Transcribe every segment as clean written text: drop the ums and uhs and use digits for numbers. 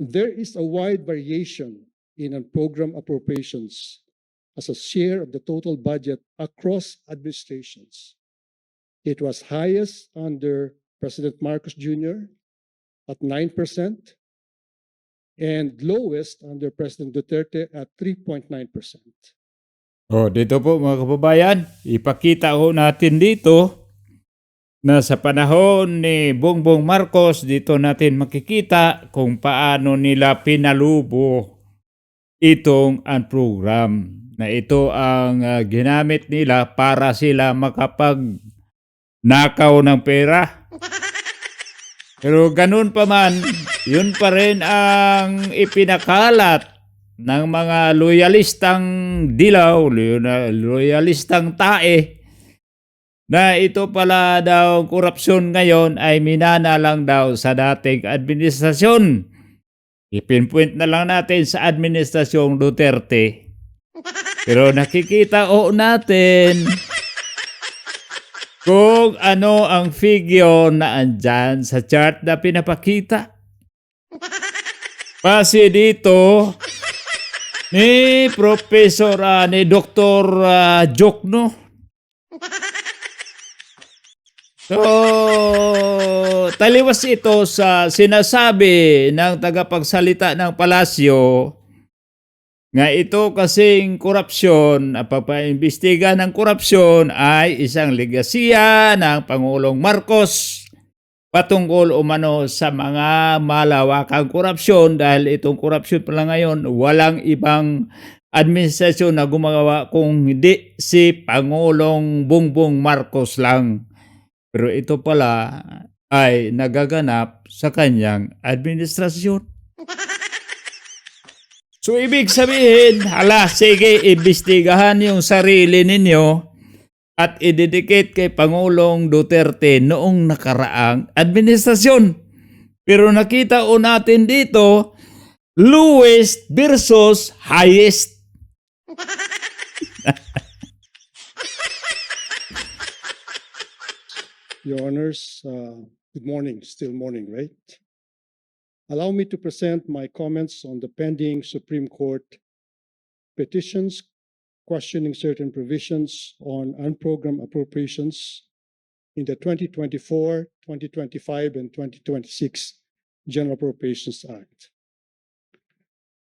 There is a wide variation in program appropriations as a share of the total budget across administrations. It was highest under President Marcos Jr. at 9% and lowest under President Duterte at 3.9%. Dito po mga kababayan, ipakita ho natin dito na sa panahon ni Bongbong Marcos, dito natin makikita kung paano nila pinalubo itong Unprogram. Na ito ang ginamit nila para sila makapag-nakaw ng pera. Pero ganun pa man, yun pa rin ang ipinakalat ng mga loyalistang dilaw, loyalistang tae, na ito pala daw korupsyon ngayon ay minana lang daw sa dating administrasyon. Ipinpoint na lang natin sa administrasyong Duterte. Pero nakikita natin kung ano ang figure na andyan sa chart na pinapakita. Kasi dito ni Professor, ni Dr. Jokno. So, taliwas ito sa sinasabi ng tagapagsalita ng palasyo nga ito kasing korupsyon, pagpaimbestiga ng korupsyon ay isang legasiya ng Pangulong Marcos patungkol umano sa mga malawakang korupsyon, dahil itong korupsyon pala ngayon walang ibang administrasyon na gumagawa kung hindi si Pangulong Bongbong Marcos lang. Pero ito pala ay nagaganap sa kanyang administrasyon. So ibig sabihin, sige, imbestigahan yung sarili ninyo at idedicate kay Pangulong Duterte noong nakaraang administrasyon. Pero nakita natin dito, lowest versus highest. Your Honors, good morning, still morning, right? Allow me to present my comments on the pending Supreme Court petitions questioning certain provisions on unprogrammed appropriations in the 2024, 2025, and 2026 General Appropriations Act.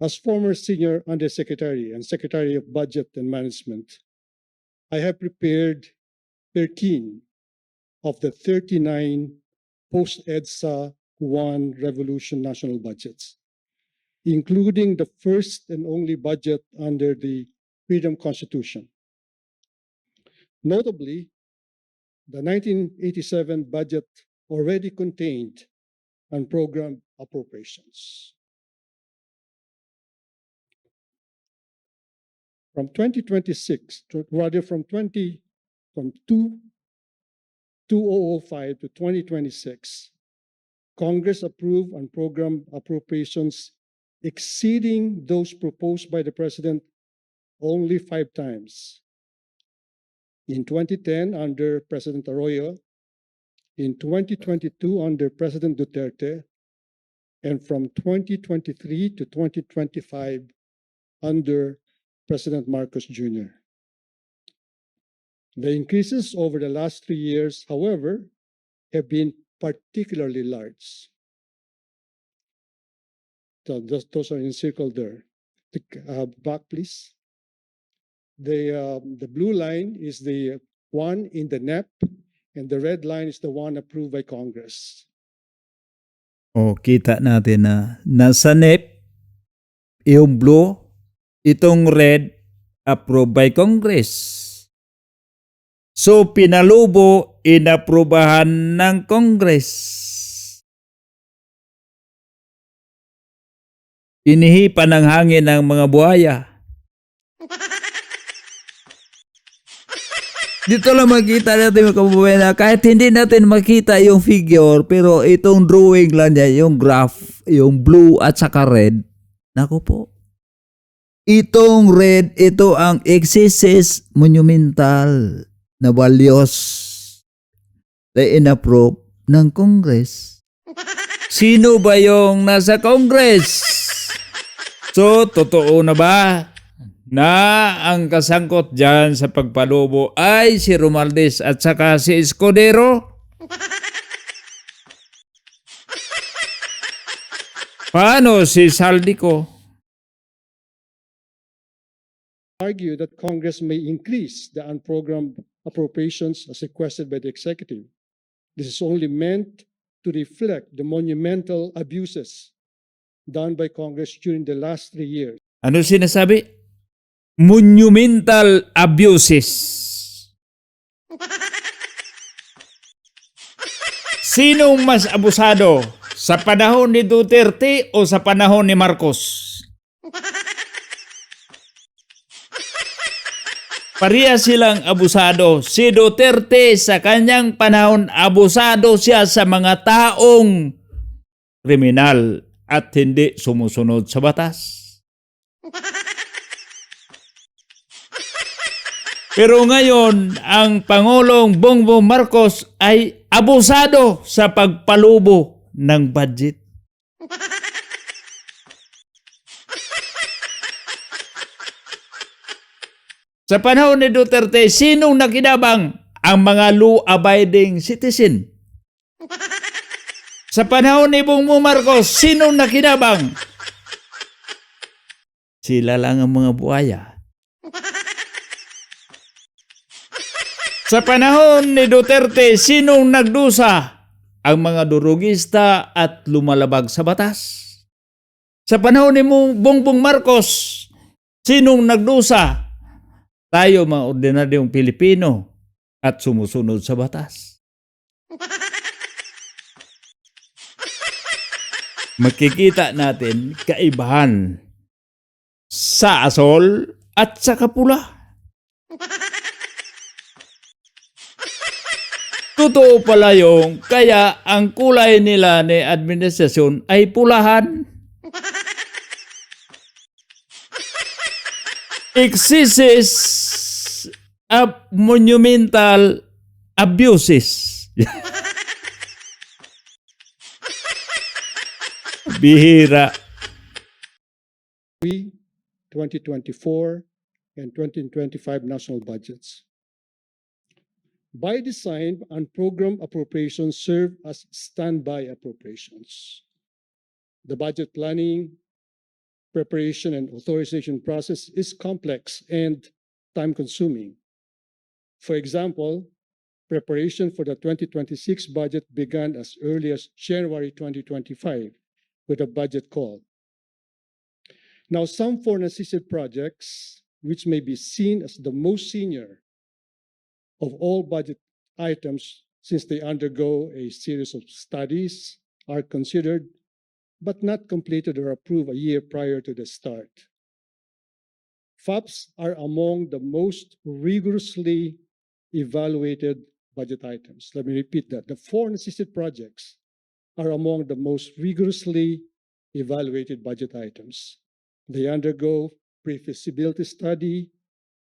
As former Senior Undersecretary and Secretary of Budget and Management, I have prepared 13 of the 39 post-EDSA 1 Revolution national budgets, including the first and only budget under the Freedom Constitution. Notably, the 1987 budget already contained unprogrammed appropriations. From 2005 to 2026, Congress approved unprogrammed appropriations exceeding those proposed by the President only 5 times. In 2010, under President Arroyo, in 2022, under President Duterte, and from 2023 to 2025, under President Marcos Jr. The increases over the last 3 years, however, have been particularly large. So those are encircled there. Back, please. The blue line is the one in the NEP, and the red line is the one approved by Congress. Kita natin na nasa NEP, yung blue, itong red, approved by Congress. So, pinalubo, inaprubahan ng Congress. Inihipan ng hangin ng mga buhaya. Dito lang makita natin mga kababayan na kahit hindi natin makita yung figure, pero itong drawing lang niya, yung graph, yung blue at saka red. Naku po. Itong red, ito ang excesses monumental na values na inapprove ng Congress. Sino ba yung nasa Congress? So, totoo na ba na ang kasangkot dyan sa pagpalubo ay si Romualdez at saka si Escudero? Paano si Saldico? Argue that Congress may increase the unprogrammed appropriations as requested by the executive. This is only meant to reflect the monumental abuses done by Congress during the last 3 years. Ano sinasabi? Monumental abuses. Sinong mas abusado? Sa panahon ni Duterte o sa panahon ni Marcos? Pareha silang abusado. Si Duterte sa kanyang panahon, abusado siya sa mga taong kriminal at hindi sumusunod sa batas. Pero ngayon, ang Pangulong Bongbong Marcos ay abusado sa pagpalubo ng budget. Sa panahon ni Duterte, sinong nakinabang? Ang mga law-abiding citizen. Sa panahon ni Bongbong Marcos, sinong nakinabang? Sila lang ang mga buhaya. Sa panahon ni Duterte, sinong nagdusa? Ang mga durugista at lumalabag sa batas. Sa panahon ni Bongbong Marcos, sinong nagdusa? Tayo mga ordinaryong Pilipino at sumusunod sa batas. Makikita natin kaibahan sa asol at sa kapula. Totoo pala yung kaya ang kulay nila ni administrasyon ay pulahan. Excesses of monumental abuses. Bihira. 2024 and 2025 national budgets. By design, unprogrammed appropriations serve as standby appropriations. The budget planning, preparation, and authorization process is complex and time-consuming. For example, preparation for the 2026 budget began as early as January 2025 with a budget call. Now, some foreign assisted projects, which may be seen as the most senior of all budget items since they undergo a series of studies, are considered but not completed or approved a year prior to the start. FAPs are among the most rigorously evaluated budget items. Let me repeat that. The foreign assisted projects are among the most rigorously evaluated budget items. They undergo pre-feasibility study,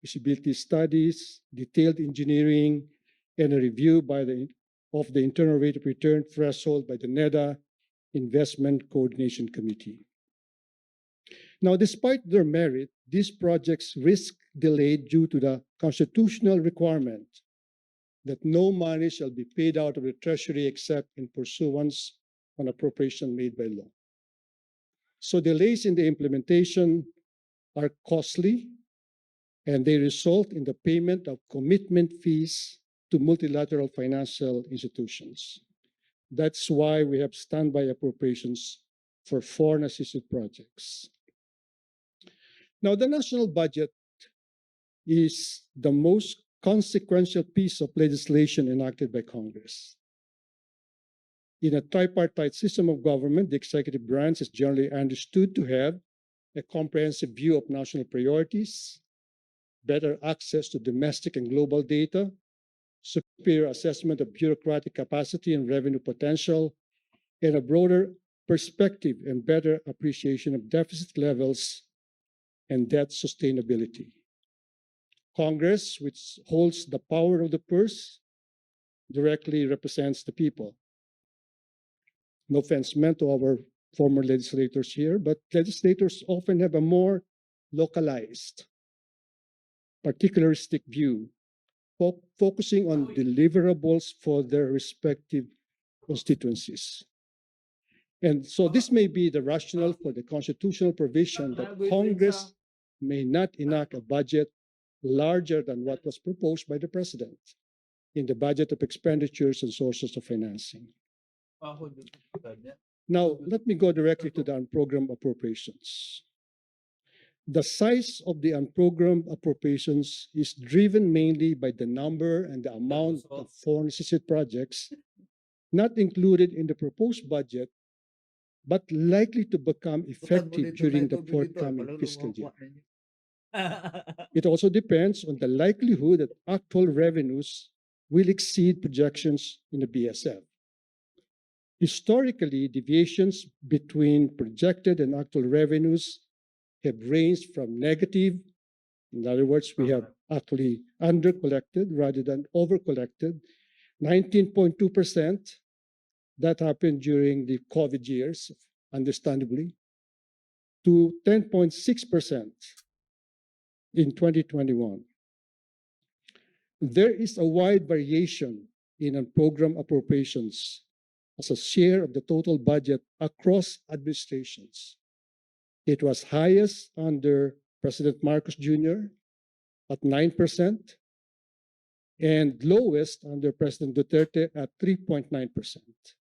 feasibility studies, detailed engineering, and a review of the internal rate of return threshold by the NEDA Investment Coordination Committee. Now, despite their merit, these projects risk delay due to the constitutional requirement that no money shall be paid out of the Treasury except in pursuance on appropriation made by law. So delays in the implementation are costly, and they result in the payment of commitment fees to multilateral financial institutions. That's why we have standby appropriations for foreign assisted projects. Now, the national budget is the most consequential piece of legislation enacted by Congress. In a tripartite system of government, the executive branch is generally understood to have a comprehensive view of national priorities, better access to domestic and global data, superior assessment of bureaucratic capacity and revenue potential, and a broader perspective and better appreciation of deficit levels and debt sustainability. Congress, which holds the power of the purse, directly represents the people. No offense meant to our former legislators here, but legislators often have a more localized, particularistic view, focusing on deliverables for their respective constituencies. And so this may be the rationale for the constitutional provision that Congress may not enact a budget larger than what was proposed by the President in the budget of expenditures and sources of financing. Now, let me go directly to the unprogrammed appropriations. The size of the unprogrammed appropriations is driven mainly by the number and the amount of foreign assisted projects not included in the proposed budget, but likely to become effective during the forthcoming fiscal year. It also depends on the likelihood that actual revenues will exceed projections in the BSF. Historically, deviations between projected and actual revenues have ranged from negative, in other words, we have actually under-collected rather than over-collected, 19.2%. That happened during the COVID years, understandably, to 10.6% in 2021. There is a wide variation in unprogrammed appropriations as a share of the total budget across administrations. It was highest under President Marcos Jr. at 9% and lowest under President Duterte at 3.9%.